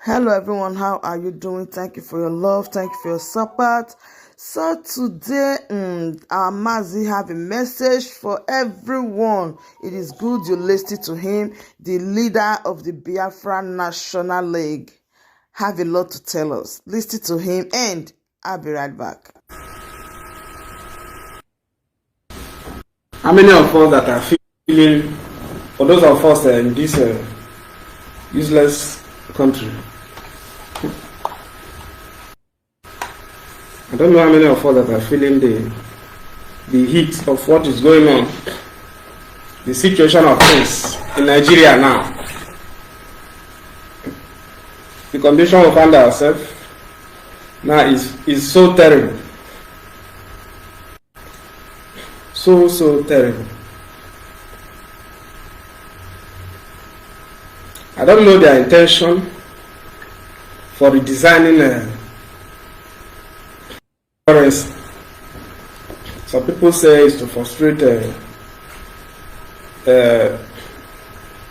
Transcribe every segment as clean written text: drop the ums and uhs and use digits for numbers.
Hello everyone, how are you doing? Thank you for your love, thank you for your support. So today, our Mazi have a message for everyone. It is good you listen to him, the leader of the Biafra National League. Have a lot to tell us. Listen to him and I'll be right back. How many of us that are feeling, for those of us in this useless country, I don't know how many of us that are feeling the heat of what is going on, the situation of things in Nigeria now. The condition we find ourselves now is so terrible. So terrible. I don't know their intention for redesigning currency. Some people say it's to frustrate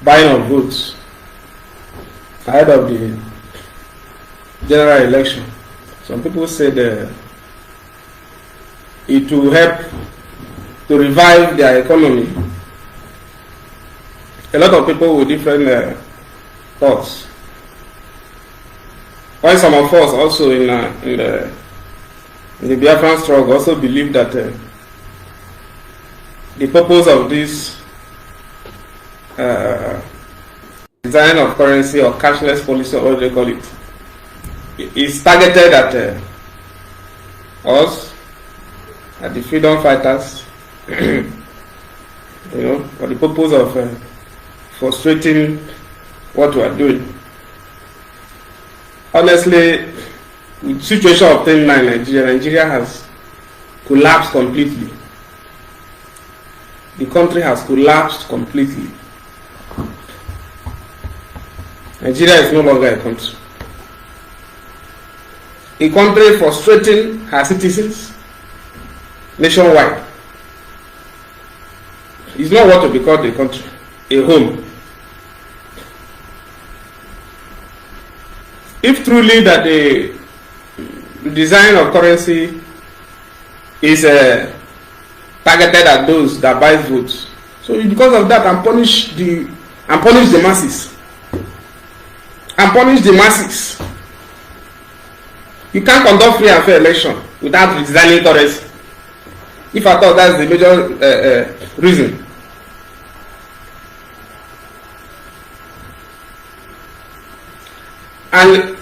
buying of votes ahead of the general election. Some people say that it will help to revive their economy. A lot of people with different thoughts. While some of us also in the Biafran struggle also believe that the purpose of this design of currency or cashless policy, or what they call it, is targeted at us, at the freedom fighters, for the purpose of frustrating what we are doing. Honestly, the situation of things now in Nigeria has collapsed completely. The country has collapsed completely. Nigeria is no longer a country. A country frustrating her citizens nationwide. It's not what to be called a country, a home. If truly that the design of currency is targeted at those that buy votes, so because of that, and punish the masses. You can't conduct free and fair election without redesigning currency. If I thought that's the major reason. And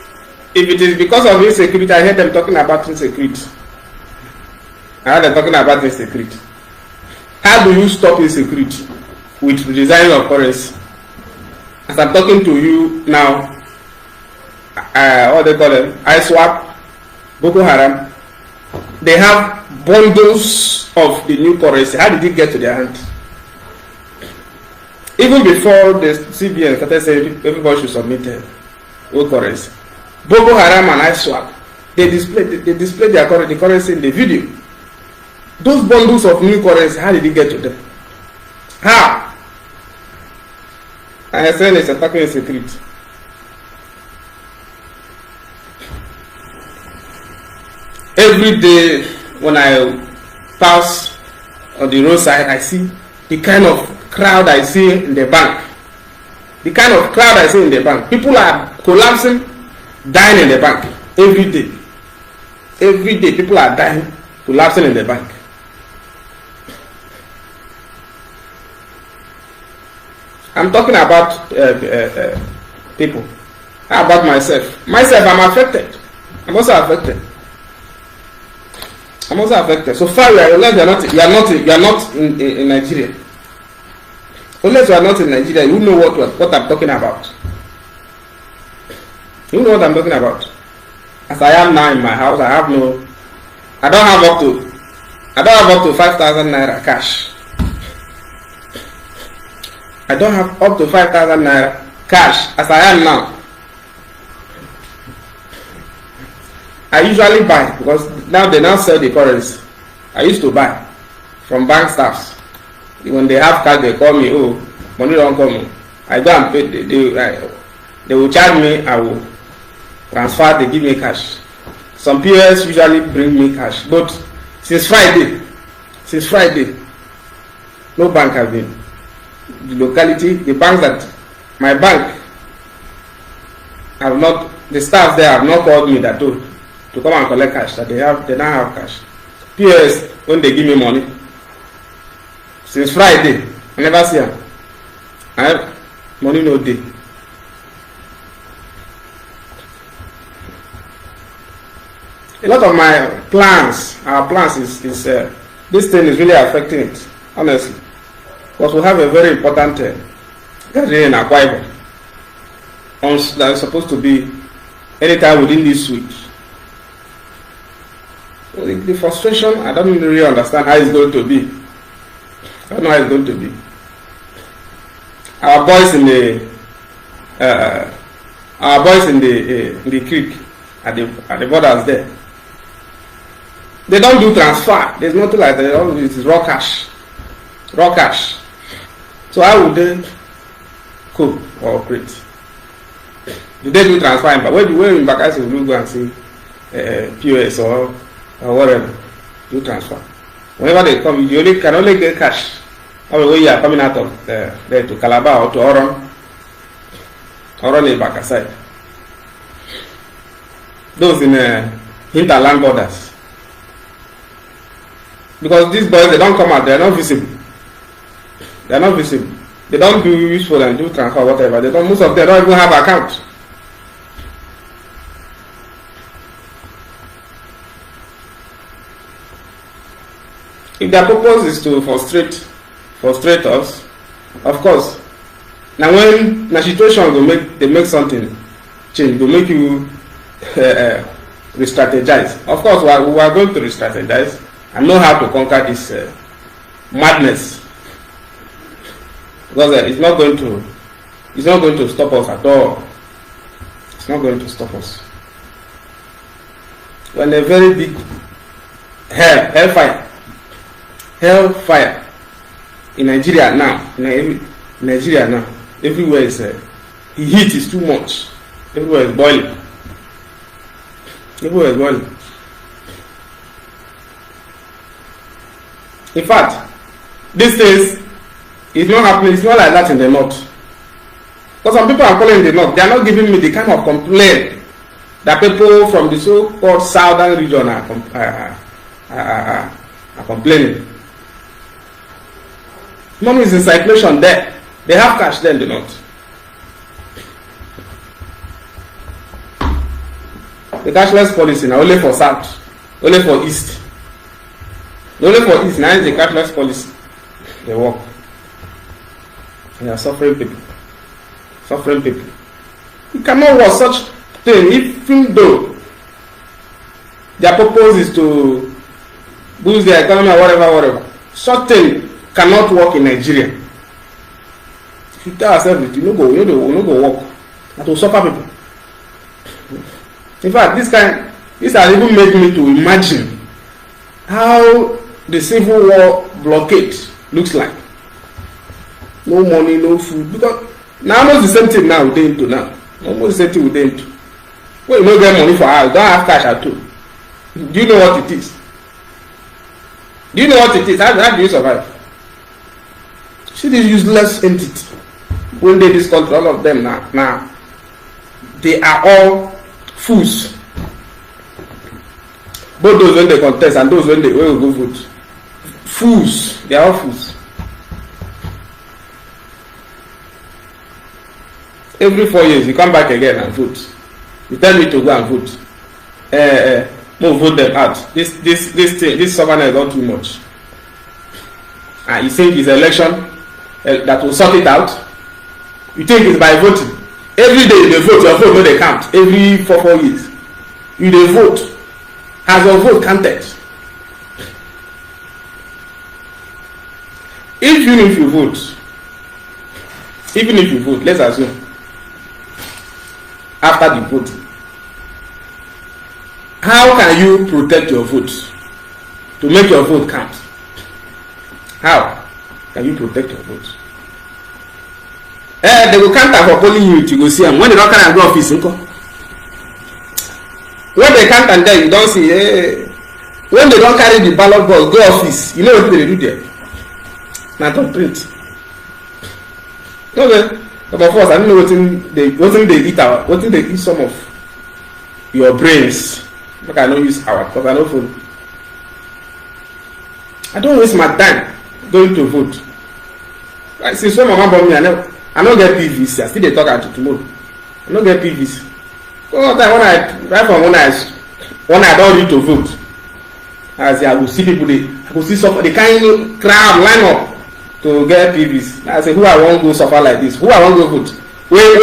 if it is because of insecurity, I hear them talking about insecurity. I heard them talking about insecurity. How do you stop insecurity with the design of currency? As I'm talking to you now, what they call them, ISWAP, Boko Haram, they have bundles of the new currency. How did it get to their hand? Even before the CBN started saying everybody should submit old currency, Boko Haram and ISWAP, they displayed their currency in the video. Those bundles of new currency, how did it get to them? How? I said it's attacking insecurity. Every day when I pass on the roadside, I see the kind of crowd I see in the bank. People are collapsing, dying in the bank every day. Every day, people are dying, collapsing in the bank. I'm talking about people. How about myself? I'm affected. I'm also affected. So far, you are not in Nigeria. Unless you are not in Nigeria, you know what I'm talking about. You know what I'm talking about. As I am now in my house, I don't have up to 5,000 naira cash. I don't have up to 5,000 naira cash as I am now. I usually buy because now they sell the currency. I used to buy from bank staffs. When they have cash, they call me, oh, money don't come. I go and pay. They will charge me. transfer, they give me cash. Some POS usually bring me cash, but since Friday, no bank has been. The locality, the banks that my bank have not, the staff there have not called me that to come and collect cash. That they don't have cash. POS, when they give me money, since Friday, I never see them. I have money no day. A lot of my plans, our plans is this thing is really affecting it, honestly. Because we have a very important gathering in Akwa Ibom that is supposed to be anytime within this week. The frustration, I don't really understand how it's going to be. I don't know how it's going to be. Our boys in the creek at the borders there, they don't do transfer. There's nothing like that. It's raw cash. So how would they cope or operate? Do they do transfer? But where in Bakasi will you go and see POS or whatever? Do transfer. Whenever they come, you can only get cash. When you are coming out of there to Calabar or to Oron in Bakasi. Those in hinterland borders. Because these boys, they don't come out, they are not visible. They don't do useful and do transfer or whatever. Most of them don't even have account. If their purpose is to frustrate us, of course. Now when the situation they make something change, will make you re-strategize. Of course, we are going to re-strategize and know how to conquer this madness. Because it's not going to stop us at all. It's not going to stop us. When a very big hellfire in Nigeria now, everywhere is the heat is too much. Everywhere is boiling. In fact, these days it's not happening. It's not like that in the north. Because some people are calling in the north. They are not giving me the kind of complaint that people from the so-called southern region are complaining. Money is in circulation there. They have cash there in the north. The cashless policy now only for south, only for east. Only for east now is the cashless policy. They work. They are suffering people. You cannot work such thing even though their purpose is to boost their economy or whatever. Such thing cannot work in Nigeria. If you tell yourself that you no go work, that will suffer people. In fact, this has even made me to imagine how the civil war blockade looks like. No money, no food. Because now almost the same thing now we're into now. Almost the same thing we're into. When you don't get money for house, don't have cash at all. Do you know what it is? How do you survive? See this useless entity. When they this country, all of them now they are all fools. Both those when they contest and those when they will go vote. Fools. They are all fools. Every 4 years you come back again and vote. You tell me to go and vote. Move vote them out. This sovereign is not too much. And you think it's election that will sort it out? You think it's by voting? Every day they vote, your vote no they count. Every 4 years. You they vote. Has your vote counted? Even if you vote, let's assume after the vote, how can you protect your vote to make your vote count? How can you protect your vote? They will count for polling you to go see them. When they don't carry go office, when they count and there you don see when they don carry the ballot box go office, you know wetin they dey do there? Na to print. Okay, but of course I don't know wetin dey eat some of your brains. Make I no use our, because I no follow. I don't waste my time going to vote. Like since when mama born me, I no get PVC. I still dey talk until tomorrow. I no get PVC. One time when I don ready to vote, I say I go see people I go see suffer. The kind crowd line up to get PVC. I say who I wan go suffer like this? Who I wan go vote? When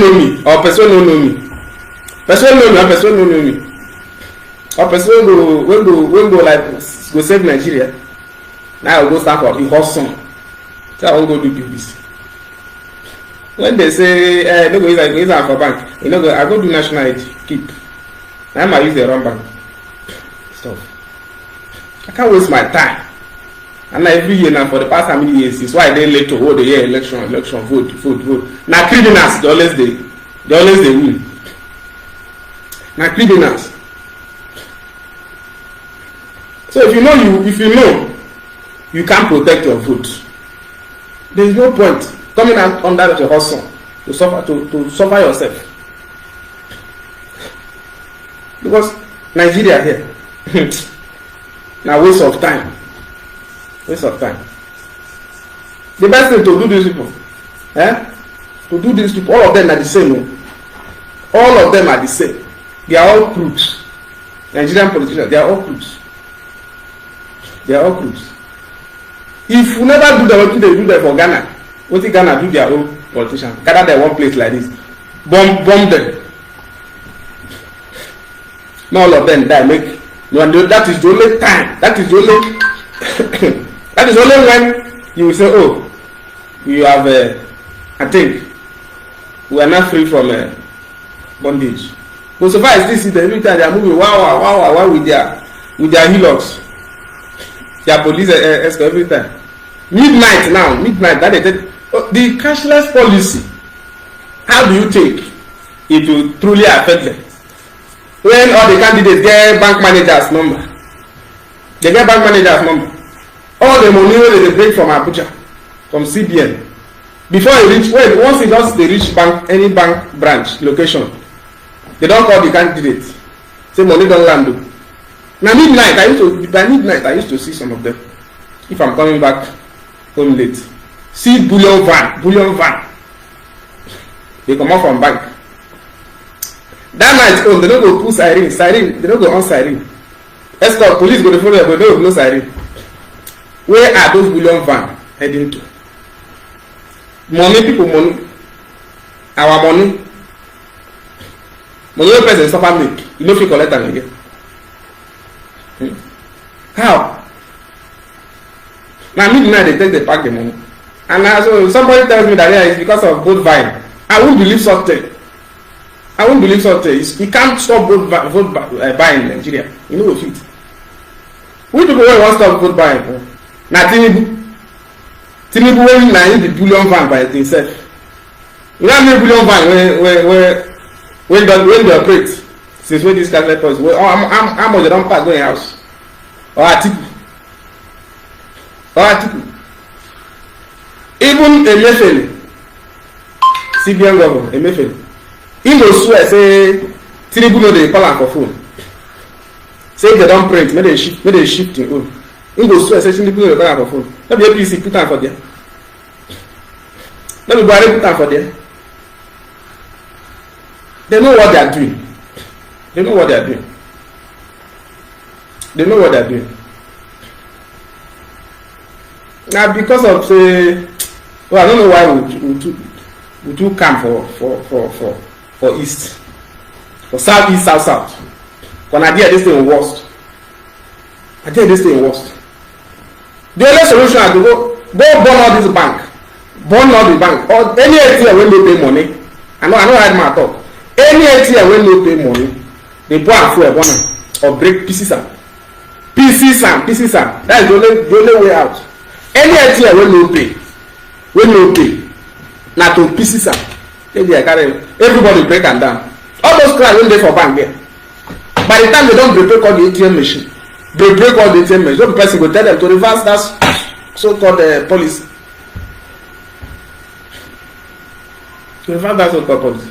know me or person no know me? Person know me or person no know me? Or person when go like go save Nigeria? Now I go stand for the hot sun. So I wan go do PVC. When they say no go use am for bank, you know I go do national ID keep. Now I use the wrong bank stuff. I can't waste my time. And every year now for the past how many years is why they late to hold the year election vote. Now criminals they always they win. Now criminals. So if you know you can't protect your vote, there is no point coming out under the hustle to suffer yourself. Because Nigeria here now waste of time. Waste of time. The best thing to do these people, to do these people, all of them are the same. All of them are the same. They are all crooks. Nigerian politicians, they are all crooks. They are all crooks. If you never do that, what they do that for Ghana? What did Ghana do their own politicians? Gather them one place like this, bomb them. Not all of them die. That is the only time. That is the only. That is only when you will say, "Oh, you have." I think we are not free from bondage. But so far as this is every time they are moving, wow, with their hillocks, their police escort every time. Midnight. That they take the cashless policy. How do you take it will truly affect them? When all the candidates get bank managers number, they get bank managers number. All the money wey they break from Abuja, from CBN, before e reach once e just dey reach any bank branch location, they don call the candidate say money don land o. Na midnight I used to see some of them. If I'm coming back home late, see bullion van dey comot from bank. That night they no go put siren, they no go on siren. Escort police go dey follow them, but no no siren. Where are those bullion van heading to? People money, our money wey person suffer make, you no fit collect am again. How? Na midnight they take dey pack the money, and now so somebody tells me that it's because of vote buying. I won't believe something. You can't stop vote buying in Nigeria. You know fit. Which people wey wan stop vote buying? Na Tinubu wey na him the bullion van by himself. You know how many bullion van when they operate since when this cabinet policy? How much they don pass go in house? Or Atiku. Even Emefiele, CBN governor Emefiele, he go swear say Tinubu no dey call am for phone. Say if they don print, make they shift him own. He go swear say Tinubu no dey call am for phone. No be APC put am for there. No be Buhari put am for there. They know what they are doing. They know what they are doing. Now because of say, I don't know why we too calm for east, for south east, south. But I did this thing worst. The only solution is to go burn all this bank, burn all the bank, or any ATM when they pay money. I know hard man talk. Any ATM when they pay money, they burn fuel, or break pieces. That is the only way out. Any ATM when no pay, na to pieces. Maybe I carry everybody break and down. All those crowds when they for bank there. By the time they don't break all the ATM machine, break all the ATM machine, one person go tell them to reverse that so-called policy. To reverse that so-called policy.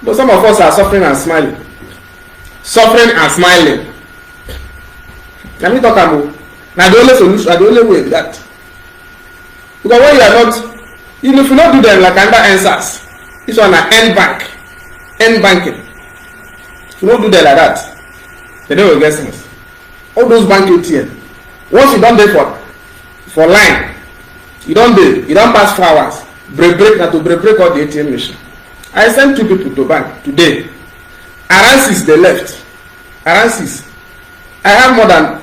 But some of us are suffering and smiling. Suffering and smiling. Let me talk about now the only solution, the only way is that. Because when you are not, even if you not do them like under answers, this one an end bank. End banking. If you don't do them like that, they don't get sense. All those bank ATM. Once you don't there for line, you don't pass 4 hours. Break now to break all the ATM machine. I sent 2 people to bank today. Around 6 they left. Around 6. I have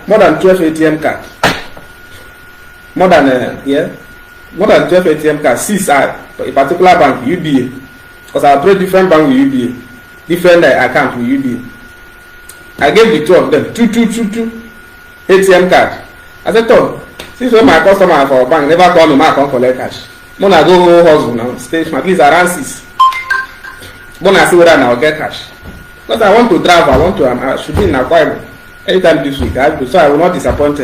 more than 12 ATM cards. More than 12 ATM cards. 6 are a particular bank, UBA. Because I operate different bank with UBA. Different account with UBA. I gave the 2 of them two ATM card. I said, Tom, since when my customer for bank never call me, I can't collect cash. When I go hustle now, station at least around 6. When I see whether I will get cash. Because I want to drive, I should be in Akwa anytime this week. So I will not disappoint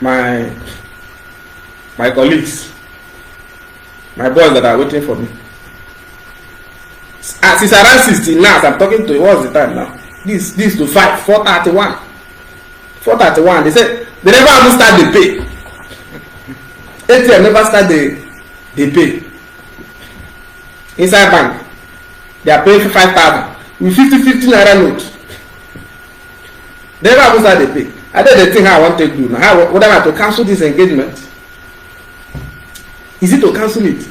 my colleagues, my boys that are waiting for me. Since around 16 now, as I'm talking to you, what's the time now? This to 4:31. 4:31. They said they never even start the pay. ATM never start the pay. Inside bank, they are paying 5,000 with 50 Naira note. They never even start the pay. I think the thing I want to do now. Whether I have to cancel this engagement. Is it to cancel it?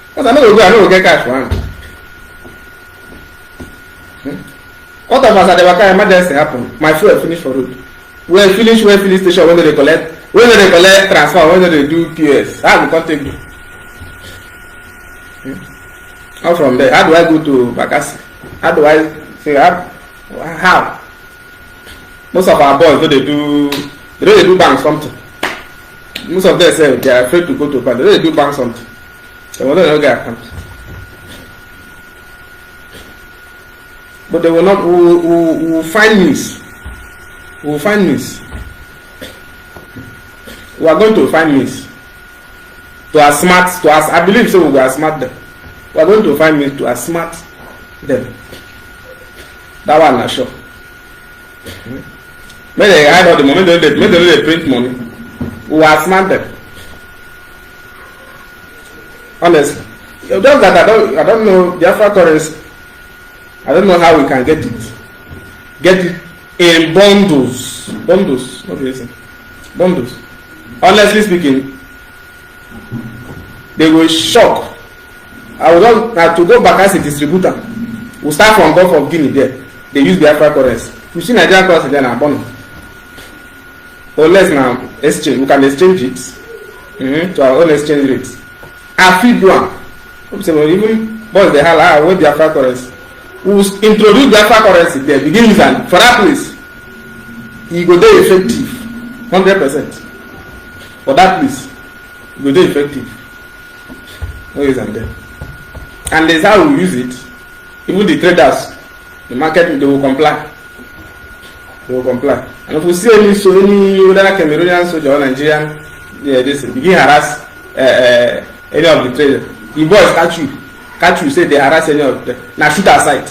Because I know get cash for hand. What of us at the Bakasi emergency happen? My fuel finish for road. When finish station, when they collect transfer, when they do PS, how we can't take you? How from there? How do I go to Bakasi? How do I say how? Most of our boys they don't do bank something. Most of them say they are afraid to go to bank. They do bank something. They will not get account. But they will not. We will find means. We will find means. We are going to find means to outsmart. I believe so. We will outsmart them. We are going to find means to outsmart them. That one is sure. When they hide all the money, when they print money, we will outsmart them. Honestly, just that I don't know the African currency. I don't know how we can get it in bundles. What do you say? Bundles. Honestly speaking, they will shock. I would have to go back as a distributor. We start from Gulf of Guinea there. They use the African currency. We see Nigerian currency then are bundle. Or less now exchange. We can exchange it to our own exchange rates. I feel one. Even boys they have with the African currency. We will introduce the African currency there. Begin with an for that place. It go there effective 100%. For that place, it go there effective. No use and there. And that's how we use it. Even the traders, the market, they will comply. They will comply. And if we see any whether Cameroonian soldier or Nigerian, they begin harass any of the traders. The boys catch you, say they harass any of them. Now shoot aside.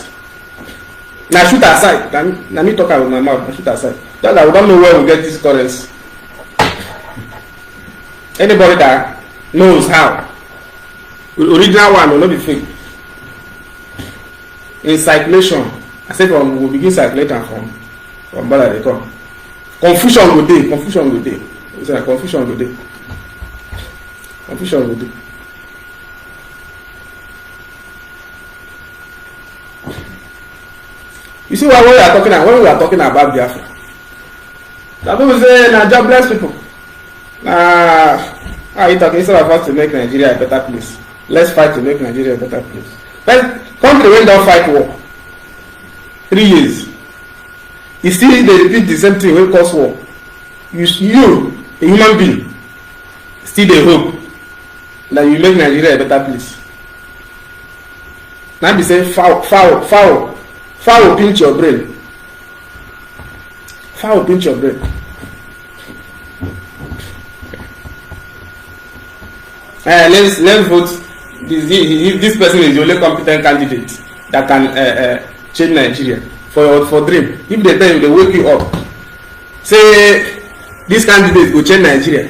Now me talk with my mouth. Now shoot aside. Just that we don't know where we get this currency. Anybody that knows how. Original one will not be fake. In circulation, I said we begin circulating from where they come. Confusion will day. Confusion will day. You see when we are talking about Biafra. Some people say na jobless people. How you talking? Instead of us to make Nigeria a better place, let's fight to make Nigeria a better place. But country when don't fight war 3 years, you still they repeat the same thing when cause war. You a human being, still dey hope that you make Nigeria a better place. Now be say foul Fire will pinch your brain. Fire will pinch your brain. Let's vote. This person is the only competent candidate that can change Nigeria for dream. If they tell you, they wake you up, say this candidate will change Nigeria,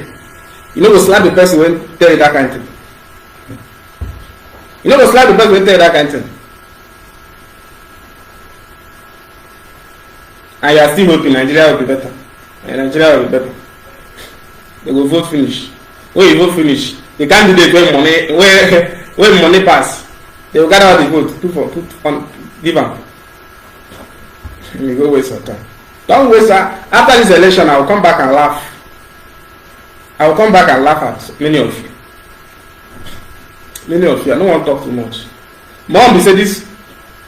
you know, go slap the person when tell you that kind of thing. You know, go slap the person when tell you that kind of thing. And you are still hoping Nigeria will be better. And Nigeria will be better. They will vote finish. When you vote finish, the candidate when money pass, they will gather all the vote, give them. You go waste your time. Don't waste that. After this election, I will come back and laugh. I will come back and laugh at many of you. Many of you. I don't want to talk too much. Mom, say this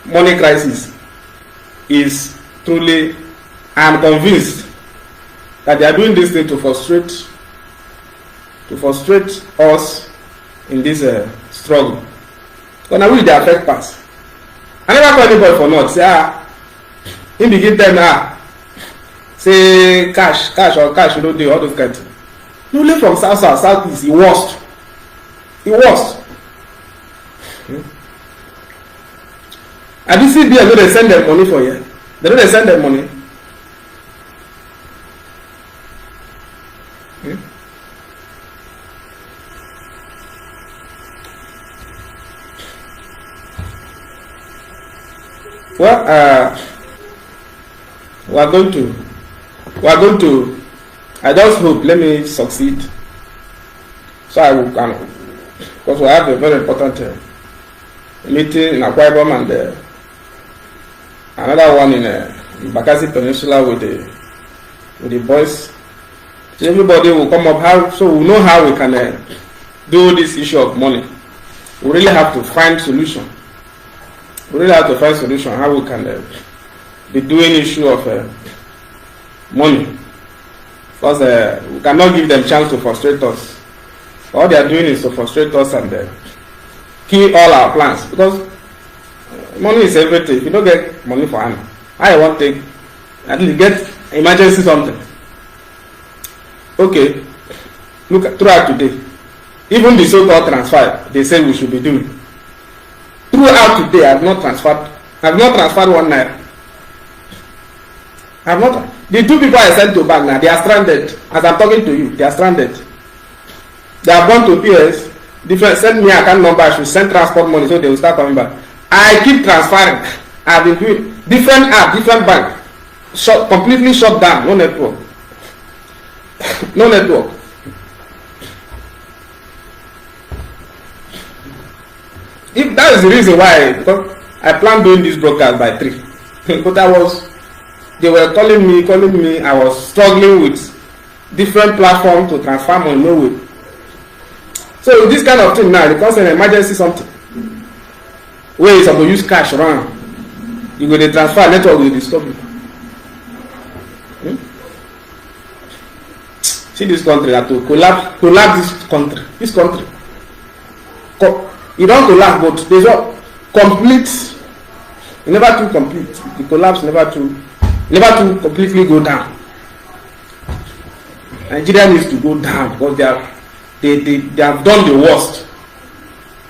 money crisis is truly, I am convinced that they are doing this thing to frustrate us in this struggle. But now we they affect pass. I never call anybody for not say he begin them say cash you don't do all those kinds. No, live from south east, he worst. And this CBN, no, they send them money for you. They don't send them money. Well, we are going to. I just hope. Let me succeed. So I will come because we have a very important meeting in Akwa Ibom and another one in Bakasi Peninsula with the boys. So everybody will come up. So we know how we can do this issue of money. We really have to find solution. We really have to find solution how we can be doing issue of money, because we cannot give them chance to frustrate us. All they are doing is to frustrate us and kill all our plans, because money is everything. If you don't get money for hand, how you want to take at least get emergency something. Okay, look at throughout today, even the so-called transfer they say we should be doing. Throughout today, I have not transferred 1 naira. I have not. The 2 people I sent to bank now, they are stranded. As I'm talking to you, they are stranded. They have gone to PS, send me account number, I should send transport money so they will start coming back. I keep transferring. I've been doing different app, different bank, completely shut down, no network. No network. If that is the reason why, because I planned doing this broadcast by 3, but they were calling me. I was struggling with different platforms to transfer money, no way. So this kind of thing now, because an emergency something, where you supposed to use cash around, you go to transfer, network will disturb you. See this country that to collapse this country. You don't collapse, but there's a complete, never too complete. The collapse never to completely go down. Nigeria needs to go down because they have done the worst.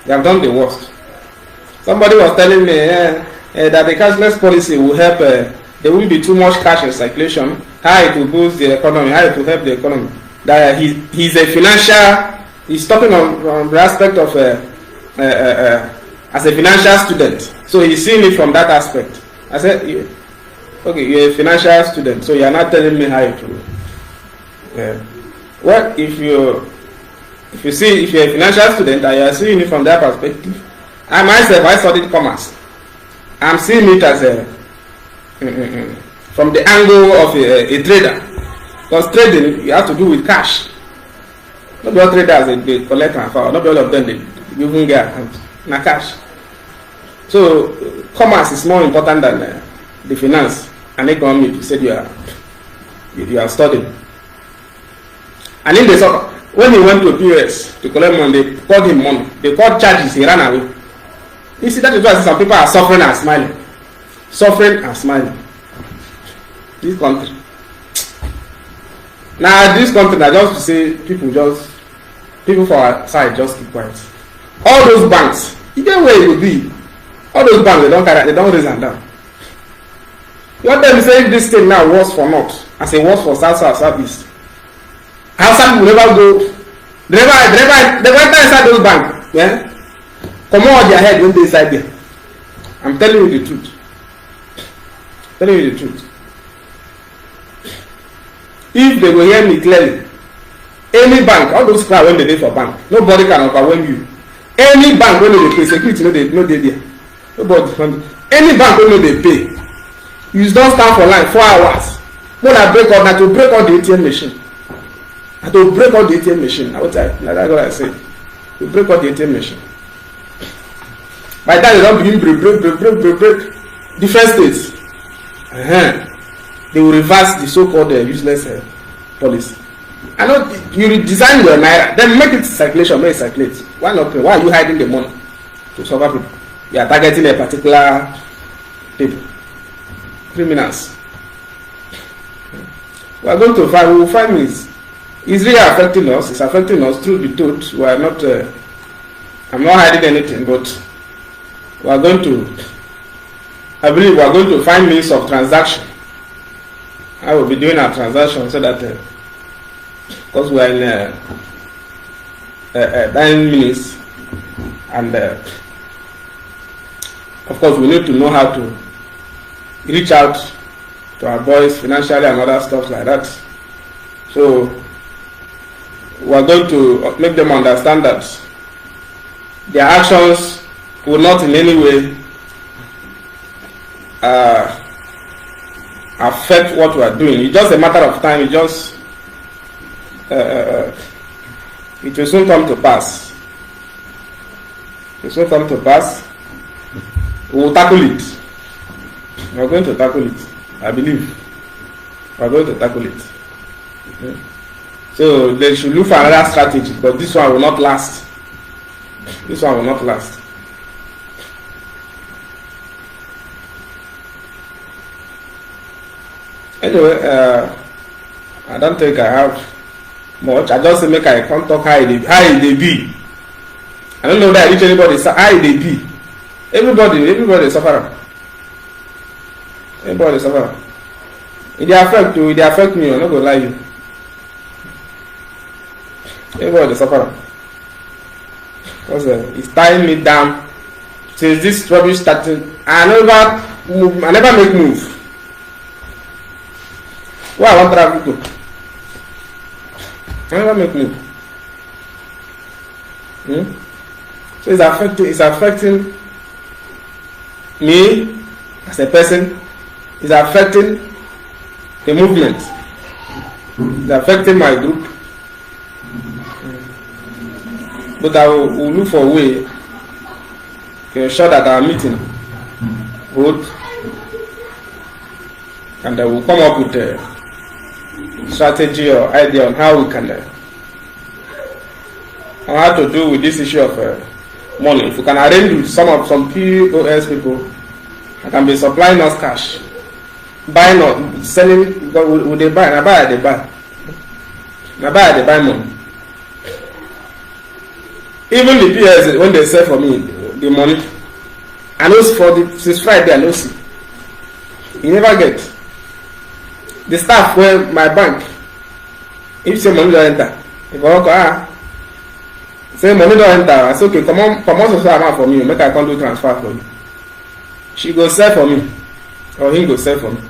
They have done the worst. Somebody was telling me that the cashless policy will help. There won't be too much cash in circulation. How it will boost the economy. How it will help the economy. That he's a financial. He's talking on the aspect of as a financial student. So he's seeing it from that aspect. I said, okay, you're a financial student, so you're not telling me how it will. Well, if you're a financial student and you're seeing it from that perspective, I myself, I studied commerce. I'm seeing it as from the angle of a trader. Because trading, you have to do with cash. Not all traders, they collect and file. Not all of them, they even get account. Na cash. So, commerce is more important than the finance and economy. You said you are studying. And in the soccer, when he went to POS to collect money, they called him money. They called charges, he ran away. You see, that is why some people are suffering and smiling. suffering and smiling. This country. Now this country, na just to say people for our side just keep quiet. All those banks, e get where e go be. All those banks they don raise am down. You want them to say if this thing now worse for north as e worse for south east. Hausa people never go. They never enter inside those banks. Yeah? Comot their head when they inside there. I'm telling you the truth. Telling you the truth. If they go hear me clearly, any bank, all those crowd when they dey for bank, nobody can overwhelm you. Any bank wey no dey pay, security no dey there. Nobody. Any bank wey no dey pay, you don stand for line 4 hours. When I break all na to break all the ATM machine. Na to break all the ATM machine. Na that's what I say. To break all the ATM machine. By the time they don begin break different states, they will reverse the so-called useless policy. I know you redesign your naira, then make it circulation, make it circulate. Why not pay? Why are you hiding the money to suffer people? You are targeting a particular people, criminals. We are going to find. We will find means. It's really affecting us. It's affecting us. Truth be told, we are not. I'm not hiding anything, but we are going to. I believe we are going to find means of transaction. I will be doing our transaction so that because we are in 9 minutes, and of course we need to know how to reach out to our boys financially and other stuff like that. So we are going to make them understand that their actions will not in any way affect what we are doing. It's just a matter of time. It just it will soon come to pass. It will soon come to pass. We will tackle it. We are going to tackle it. I believe we are going to tackle it. Okay. So they should look for another strategy, but this one will not last. This one will not last. Anyway, I don't think I have much. I just make I come talk how it be. I don't know that I reach anybody how it be. Everybody suffer. Everybody suffer. It affect you, it affect me, I'm not gonna lie you. Everybody suffer. Because it's tying me down. Since this rubbish started, I never make move. Why I want travel to? I never make move. So it's affecting me as a person. It's affecting the movement. It's affecting my group. But I will look for a way to ensure that our meeting would, and I will come up with a strategy or idea on how we can how to do with this issue of money. If we can arrange with some POS people that can be supplying us cash, buying or selling, would they buy? They buy money. Even the POS, when they sell for me the money, I know since Friday I know see. You never get. The staff where my bank, if say money don't enter, if I walk say money don't enter, I say okay, come on so amount for me, make I come do transfer for you. She go sell for me, or he go sell for me.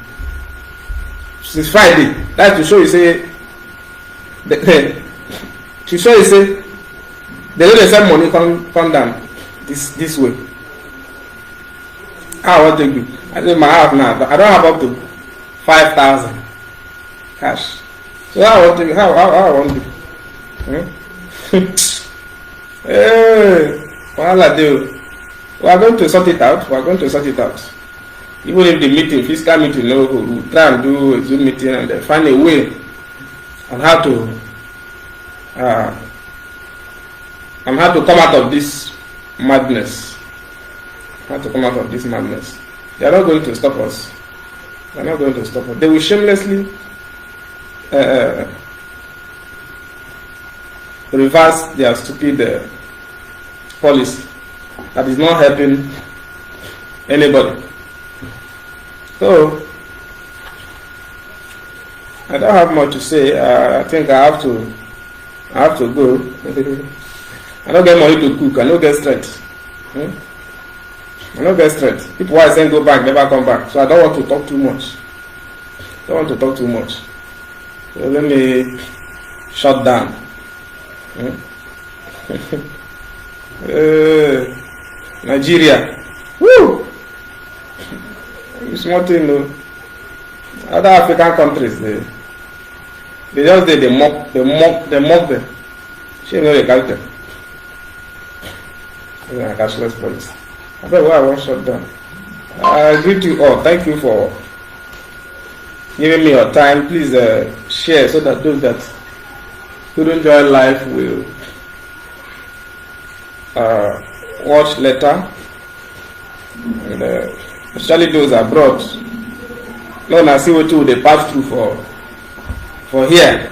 Since Friday, that's to show you say, to show you say, they don't send money come down this way. How I want to do? I say my house now, but I don't have up to 5,000 cash. So how I want to? How I want to? Hey, wahala dey. We are going to sort it out. Even if the meeting, fiscal meeting, we'll try and do a Zoom meeting and find a way on how to come out of this madness. They are not going to stop us. They are not going to stop us. They will shamelessly reverse their stupid policy that is not helping anybody. So I don't have much to say. I think I have to go. I don't get money to cook. I don't get strength. I don't get strength. People who I send go back never come back. So I don't want to talk too much. So let me shut down. Nigeria. Woo! It's small thing, no. Other African countries, they mock them. She know they catch them. It's a cashless policy. I bet why I want shut down. I greet you all. Thank you for giving me your time. Please share so that those that couldn't join live will watch later. And especially those abroad. No, I see what they pass through for here.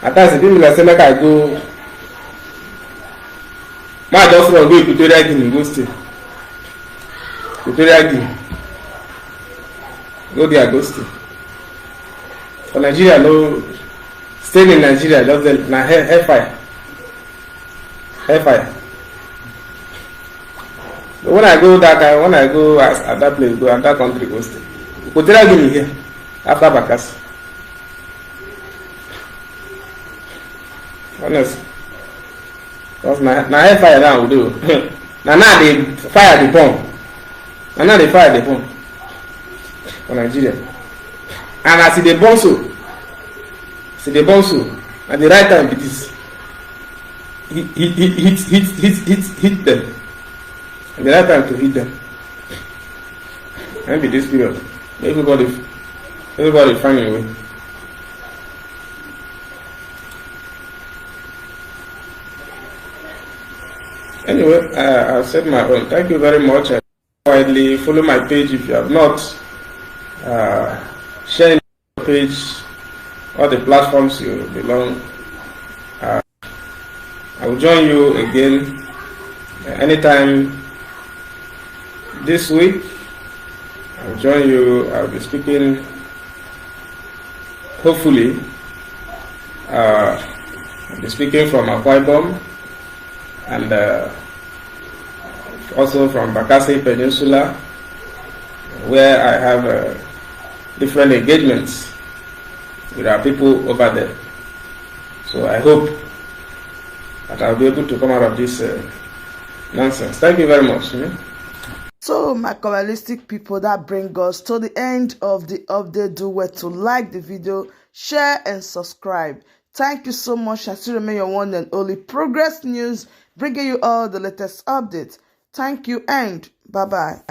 At times, the people that say, like I go, my just run go Equatorial Guinea, go stay. Equatorial Guinea. Go there, go stay. For Nigeria, no, staying in Nigeria, just na hellfire. Hellfire. But when I go at that place, go at that country, go stay. Equatorial Guinea here, after Bakasi. Honest. Because na hellfire now we do. now they fire the bomb. Now they fire the bomb for Nigeria. And as they bomb so, at the right time it is hit them. At the right time to hit them. And be this period. Everybody find a way. Anyway, I've said my own. Thank you very much. Widely follow my page if you have not. Share the page, all the platforms you belong. I will join you again anytime this week. I'll join you. I'll be speaking. Hopefully, I'll be speaking from Akwa Ibom and also from Bakasi Peninsula, where I have different engagements with our people over there. So I hope that I'll be able to come out of this nonsense. Thank you very much. So, my Kabbalistic people, that brings us to the end of the update. Do well to like the video, share, and subscribe. Thank you so much. I still remain your one and only Progress News, bringing you all the latest updates. Thank you and bye-bye.